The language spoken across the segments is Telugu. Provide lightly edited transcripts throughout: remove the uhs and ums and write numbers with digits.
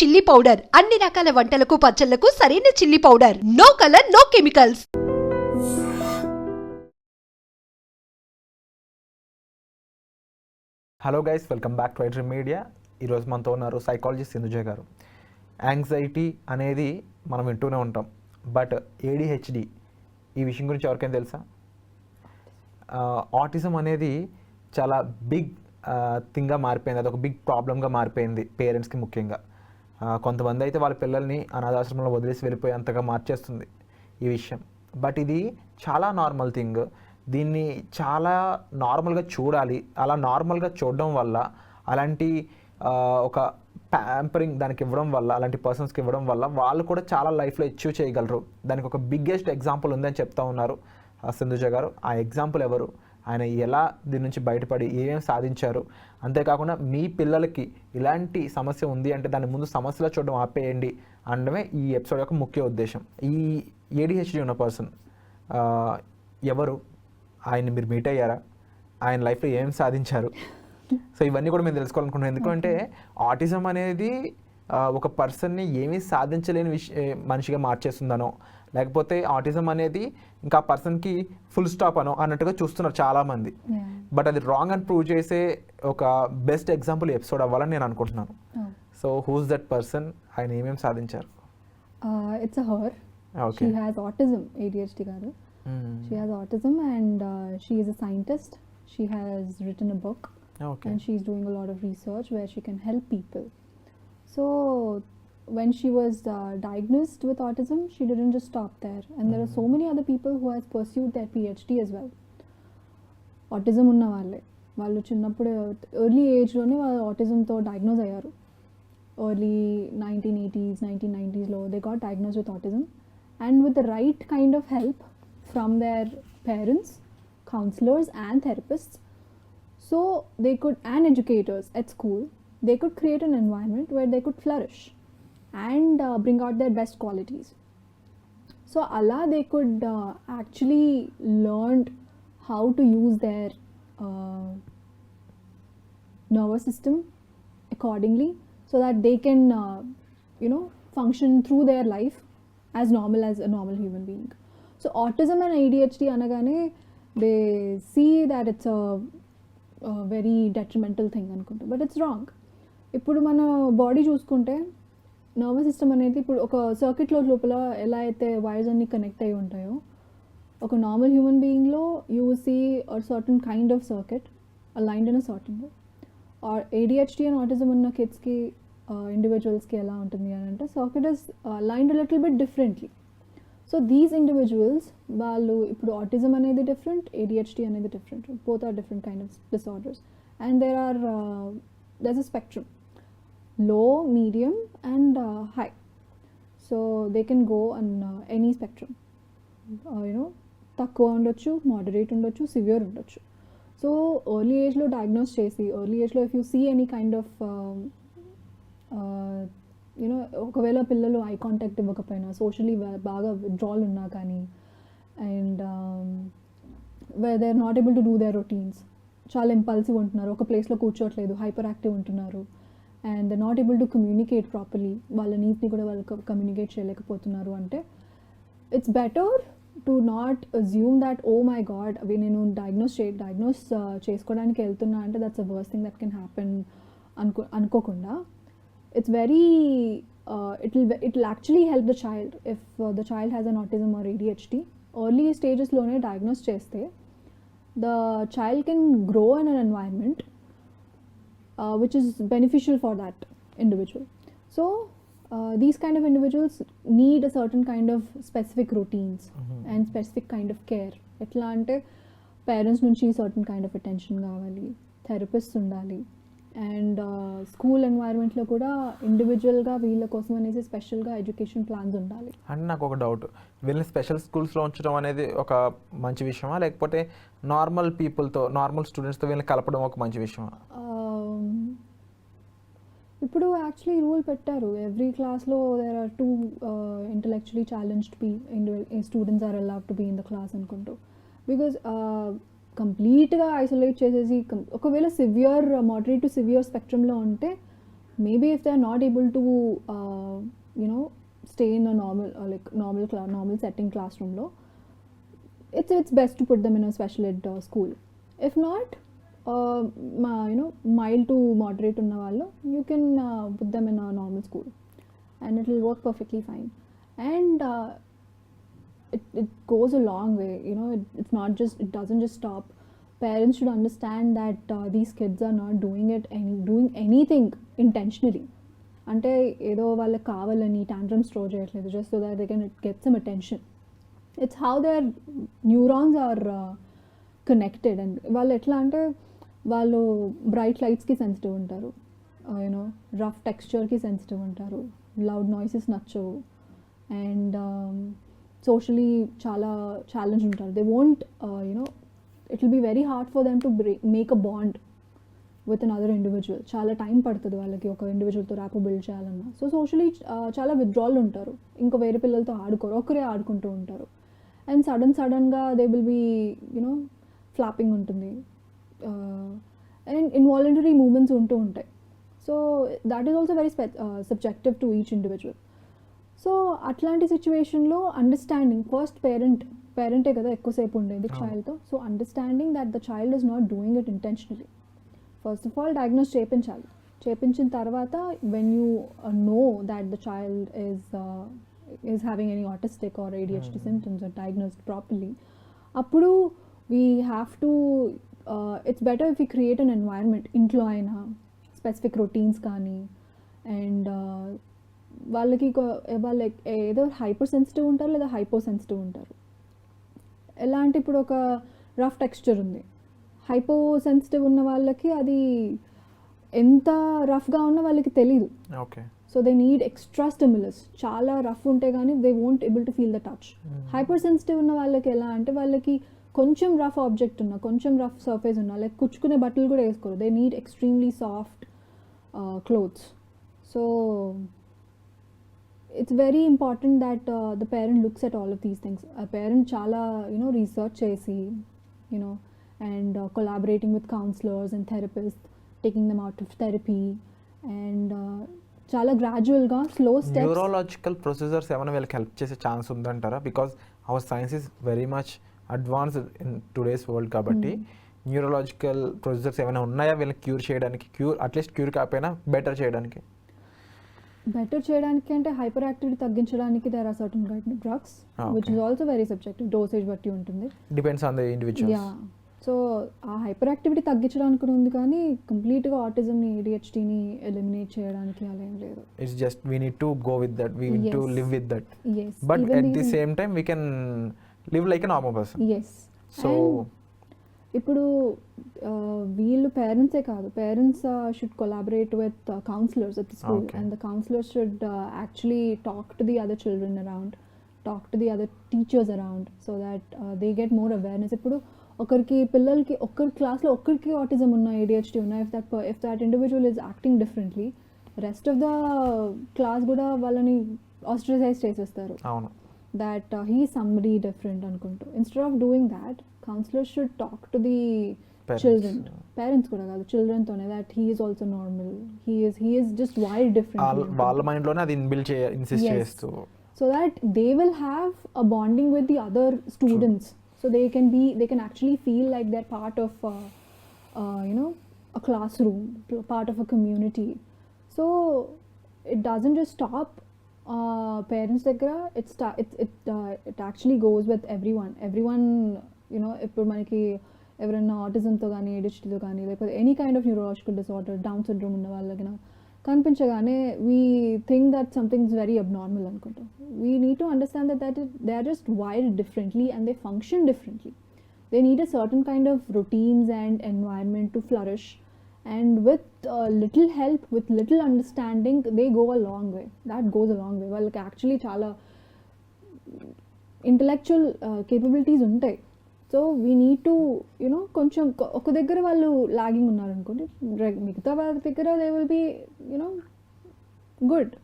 చిల్లీ పౌడర్ అన్ని రకాల వంటలకు పచ్చళ్లకు సరైన chilli powder. No colour, no chemicals. Hello guys, welcome back to iDream media. ఈరోజు మనతో ఉన్నారు సైకాలజిస్ట్ సింధుజ గారు. యాంగ్జైటీ అనేది మనం వింటూనే ఉంటాం, బట్ ADHD ఈ విషయం గురించి ఎవరికైనా తెలుసా? ఆటిజం అనేది చాలా బిగ్ థింగ్గా మారిపోయింది. అది ఒక బిగ్ ప్రాబ్లమ్గా మారిపోయింది పేరెంట్స్కి ముఖ్యంగా. కొంతమంది అయితే వాళ్ళ పిల్లల్ని అనాథాశ్రమంలో వదిలేసి వెళ్ళిపోయేంతగా మార్చేస్తుంది ఈ విషయం. బట్ ఇది చాలా నార్మల్ థింగ్. దీన్ని చాలా నార్మల్గా చూడాలి. అలా నార్మల్గా చూడడం వల్ల, అలాంటి ఒక ప్యాంపరింగ్ దానికి ఇవ్వడం వల్ల, అలాంటి పర్సన్స్కి ఇవ్వడం వల్ల వాళ్ళు కూడా చాలా లైఫ్లో అచీవ్ చేయగలరు. దానికి ఒక బిగ్గెస్ట్ ఎగ్జాంపుల్ ఉందని చెప్తా ఉన్నారు సింధుజ గారు. ఆ ఎగ్జాంపుల్ ఎవరు, ఆయన ఎలా దీని నుంచి బయటపడి ఏమేమి సాధించారు, అంతేకాకుండా మీ పిల్లలకి ఇలాంటి సమస్య ఉంది అంటే దాని ముందు సమస్యలో చూడడం ఆపేయండి అనడమే ఈ ఎపిసోడ్ యొక్క ముఖ్య ఉద్దేశం. ఈ ADHD ఉన్న పర్సన్ ఎవరు, ఆయన్ని మీరు మీట్ అయ్యారా, ఆయన లైఫ్లో ఏం సాధించారు, సో ఇవన్నీ కూడా మేము తెలుసుకోవాలనుకుంటున్నాం. ఎందుకంటే ఆటిజం అనేది ఒక పర్సన్ని ఏమీ సాధించలేని మనిషిగా మార్చేస్తుందనో, లేకపోతే ఆటిజం అనేది ఇంకా ఆ పర్సన్కి ఫుల్ స్టాప్ అనో అన్నట్టుగా చూస్తున్నారు చాలామంది. బట్ అది రాంగ్ అని ప్రూవ్ చేసే ఒక బెస్ట్ ఎగ్జాంపుల్ ఎపిసోడ్ అవ్వాలని నేను అనుకుంటున్నాను. సో హూస్ దట్ పర్సన్, ఆయన ఏమేమి సాధించారు? It's a her. Okay. She has autism, ADHD garu. She has autism and she is a scientist. She has written a book. Okay. And she's doing a lot of research where she can help people. So when she was diagnosed with autism, she didn't just stop there. And there are so many other people who has pursued their PhD as well. Autism ఉన్న వాళ్ళు చిన్నప్పుడు ఎర్లీ ఏజ్లోనే వాళ్ళు ఆటిజంతో డయాగ్నోజ్ అయ్యారు. Early 1980s, 1990s they got diagnosed with autism, and with the right kind of help from their parents, counselors and therapists, so they could, and educators at school, they could create an environment where they could flourish and bring out their best qualities. So Allah, they could actually learn how to use their nervous system accordingly, so that they can function through their life as normal as a normal human being. So autism and ADHD anagane, they see that it's a very detrimental thing anukunta, but it's wrong. ఇప్పుడు మన బాడీ చూసుకుంటే నర్వస్ సిస్టమ్ అనేది ఇప్పుడు ఒక సర్క్యూట్లో లోపల ఎలా అయితే వైర్స్ అన్ని కనెక్ట్ అయి ఉంటాయో, ఒక నార్మల్ హ్యూమన్ బీయింగ్లో you see a certain kind of circuit aligned in a certain way. Or ADHD and autism ఉన్న కిడ్స్కి ఇండివిజువల్స్కి ఎలా ఉంటుంది అని అంటే, circuit is aligned little bit differently. So these individuals, వాళ్ళు ఇప్పుడు ఆటిజం అనేది డిఫరెంట్, ADHD అనేది different, both are different kind of disorders. And there's a spectrum, low, medium and high. So they can go on any spectrum. తక్కువ ఉండొచ్చు, మోడరేట్ ఉండొచ్చు, సివియర్ ఉండొచ్చు. సో ఎర్లీ ఏజ్లో డయాగ్నోస్ చేసి, ఎర్లీ ఏజ్లో if you see any kind of ఒకవేళ పిల్లలు ఐ కాంటాక్ట్ ఇవ్వకపోయినా, సోషలీ బాగా విత్డ్రాల్ ఉన్నా కానీ, and they are not able to do their routines, చాలా ఇంపల్సివ్ ఉంటున్నారు, ఒక ప్లేస్లో కూర్చోట్లేదు, హైపర్ యాక్టివ్ ఉంటున్నారు, and they not able to communicate properly, వాళ్ళ నీడ్స్ని కూడా వాళ్ళు కమ్యూనికేట్ చేయలేకపోతున్నారు అంటే, it's better to not assume that oh my god అవి నేను డయాగ్నోస్ చేసుకోవడానికి వెళ్తున్నా అంటే that's a worst thing that can happen అనుకోకుండా, it's very it will actually help the child if the child has an autism or ADHD. Early stages lone diagnose cheste, the child can grow in an environment which is beneficial for that individual. So these kind of individuals need a certain kind of specific routines and specific kind of care. Etla ante parents nunchi certain kind of attention kavali, therapists undali, and school ఎన్వైర్న్మెంట్లో కూడా ఇండివిజువల్గా వీళ్ళ కోసం అనేసి స్పెషల్గా ఎడ్యుకేషన్ ప్లాన్స్ ఉండాలి. అండ్ నాకు ఒక డౌట్, వీళ్ళని స్పెషల్ స్కూల్స్లో ఉంచడం అనేది ఒక మంచి విషయమా, లేకపోతే నార్మల్ పీపుల్తో, నార్మల్ స్టూడెంట్స్తో వీళ్ళని కలపడం ఒక మంచి విషయమా? ఇప్పుడు యాక్చువల్లీ రూల్ పెట్టారు, ఎవ్రీ క్లాస్లో there are 2 intellectually challenged students are allowed to be in the class అనుకుంటూ. బికాజ్ కంప్లీట్గా ఐసోలేట్ చేసేసి, ఒకవేళ సివియర్, మోడరేట్ టు సివియర్ స్పెక్ట్రమ్లో ఉంటే maybe if they're not able to stay in a normal setting classroom lo, it's best to put them in a special ed school. If not, mild to moderate unna vallu, you can put them in a normal school and it will work perfectly fine. And it goes a long way, it's not just, it doesn't just stop. Parents should understand that these kids are not doing anything intentionally. అంటే ఏదో వాళ్ళకి కావాలని tantrums throw చేయట్లేదు just so that they can get some attention. It's how their neurons are connected. And వాళ్ళు ఎట్లా అంటే వాళ్ళు బ్రైట్ లైట్స్కి సెన్సిటివ్ ఉంటారు, రఫ్ టెక్స్చర్కి సెన్సిటివ్ ఉంటారు, లౌడ్ నాయిసెస్ నచ్చవు, అండ్ సోషలీ చాలా ఛాలెంజ్ ఉంటారు. They won't it will be very hard for them to make a bond with another individual. చాలా టైం పడుతుంది వాళ్ళకి ఒక ఇండివిజువల్తో ర్యాపో బిల్డ్ చేయాలన్నా. సో సోషలీ చాలా విత్డ్రాల్ ఉంటారు, ఇంకా వేరే పిల్లలతో ఆడుకోరు, ఒకరే ఆడుకుంటూ ఉంటారు. అండ్ సడన్గా దే విల్ బీ ఫ్లాపింగ్ ఉంటుంది, అండ్ ఇన్వాలంటరీ మూమెంట్స్ ఉంటూ ఉంటాయి. So that is also very subjective to each individual. So అట్లాంటి సిచ్యువేషన్లో అండర్స్టాండింగ్, ఫస్ట్ పేరెంటే కదా ఎక్కువసేపు ఉండేది చైల్డ్తో. So understanding that the child is not doing it intentionally. First of all diagnose చేయించాలి. చేయించిన తర్వాత when you know that the child is having any autistic or ADHD symptoms or diagnosed properly, అప్పుడు we have to it's better if you create an environment, ఇంట్లో అయినా స్పెసిఫిక్ రొటీన్స్ కానీ, అండ్ వాళ్ళకి వాళ్ళు ఏదో హైపర్ సెన్సిటివ్ ఉంటారు లేదా హైపో సెన్సిటివ్ ఉంటారు. ఎలా అంటే ఇప్పుడు ఒక రఫ్ టెక్స్చర్ ఉంది, హైపో సెన్సిటివ్ ఉన్న వాళ్ళకి అది ఎంత రఫ్గా ఉన్నా వాళ్ళకి తెలీదు. Okay. So they need extra stimulus. చాలా రఫ్ ఉంటే కానీ they won't able to feel the touch. Hyper sensitive ఉన్న వాళ్ళకి ఎలా అంటే వాళ్ళకి కొంచెం రఫ్ ఆబ్జెక్ట్ ఉన్నా, కొంచెం రఫ్ సర్ఫేస్ ఉన్నా, లైక్ కుచ్చుకునే బట్టలు కూడా వేసుకోరు. They need extremely soft clothes. So it's very important that the parent looks at all of these things. A parent chala research chesi, and collaborating with counselors and therapists, taking them out of therapy, and chala gradual ga slow steps. Neurological procedures ఏమైనా వీళ్ళకి హెల్ప్ చేసే ఛాన్స్ ఉందంటారా? Because our science is very much advanced in today's world కాబట్టి న్యూరలాజికల్ ప్రొసీజర్స్ ఏమైనా ఉన్నాయా వీళ్ళకి క్యూర్ చేయడానికి? అట్లీస్ట్ క్యూర్ కాకపోయినా బెటర్ చేయడానికి అంటే హైపర్ యాక్టివిటీ తగ్గించడానికి there are certain drugs which is also very subjective, dosage బట్టి ఉంటుంది, depends on the individual. Yeah. So ఆ హైపర్ యాక్టివిటీ తగ్గించడానికి ఉంది కానీ కంప్లీట్గా ఆటిజంని ADHDని ఎలిమినేట్ చేయడానికి అలా ఏం లేదు. It's just we need to go with that, we need to live with that, yes, but at the same time we can live like a normal person. yes. So ఇప్పుడు వీళ్ళు పేరెంట్సే కాదు, parents should collaborate with counsellors at the school, and the counsellors should actually talk to the other children around, talk to the other teachers around, so that they get more awareness. ఇప్పుడు పిల్లలకి ఒక్కరి క్లాస్లో ఒక్కరికి ఆటిజం ఉన్న ADHD ఉన్న, if that individual is acting differently, rest of the class కూడా వాళ్ళని ఆస్ట్రసైజ్ చేసేస్తారు. అవును, that he is somebody different అనుకుంటూ. Instead of doing that, counselors should talk to the children, parents కూడా కాదు, children తోనే, that he is also normal, he is just wired differently. వాళ్ళ మైండ్ లోనే అది ఇన్సిస్ట్ చేస్తూ, so that they will have a bonding with the other students. So they can actually feel like they're part of a classroom, part of a community. So it doesn't just stop parents దగ్గర, it actually goes with everyone. ఇప్పుడు మనకి ఎవరైనా ఆటిజంతో కానీ ADHDతో కానీ లేకపోతే any kind of neurological disorder, down syndrome ఉన్న వాళ్ళకి కనిపించగానే we think that something is very abnormal అనుకుంటాం. We need to understand that they are just wired differently and they function differently. They need a certain kind of routines and environment to flourish. And with little help, with little understanding, they go a long way. That goes a long way. వాళ్ళకి యాక్చువల్లీ చాలా ఇంటలెక్చువల్ కేపబిలిటీస్ ఉంటాయి. సో వీ నీడ్ టు కొంచెం ఒక దగ్గర వాళ్ళు లాగింగ్ ఉన్నారనుకోండి, మిగతా వాళ్ళ దగ్గర they will be good.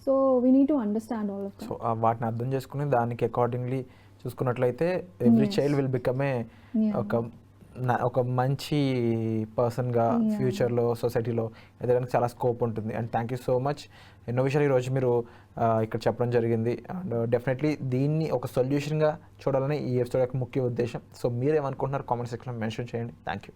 So we need to understand all of that. So వాటిని అర్థం చేసుకుని దానికి అకార్డింగ్లీ చూసుకున్నట్లయితే every child will become a ఒక ఒక మంచి పర్సన్గా ఫ్యూచర్లో సొసైటీలో ఎదగడానికి చాలా స్కోప్ ఉంటుంది. And thank you so much. ఎన్నో విషయాలు ఈరోజు మీరు ఇక్కడ చెప్పడం జరిగింది. అండ్ డెఫినెట్లీ దీన్ని ఒక సొల్యూషన్గా చూడాలని ఈ ఎపిసోడ్ యొక్క ముఖ్య ఉద్దేశం. సో మీరేమనుకుంటున్నారు కామెంట్ సెక్షన్లో మెన్షన్ చేయండి. Thank you.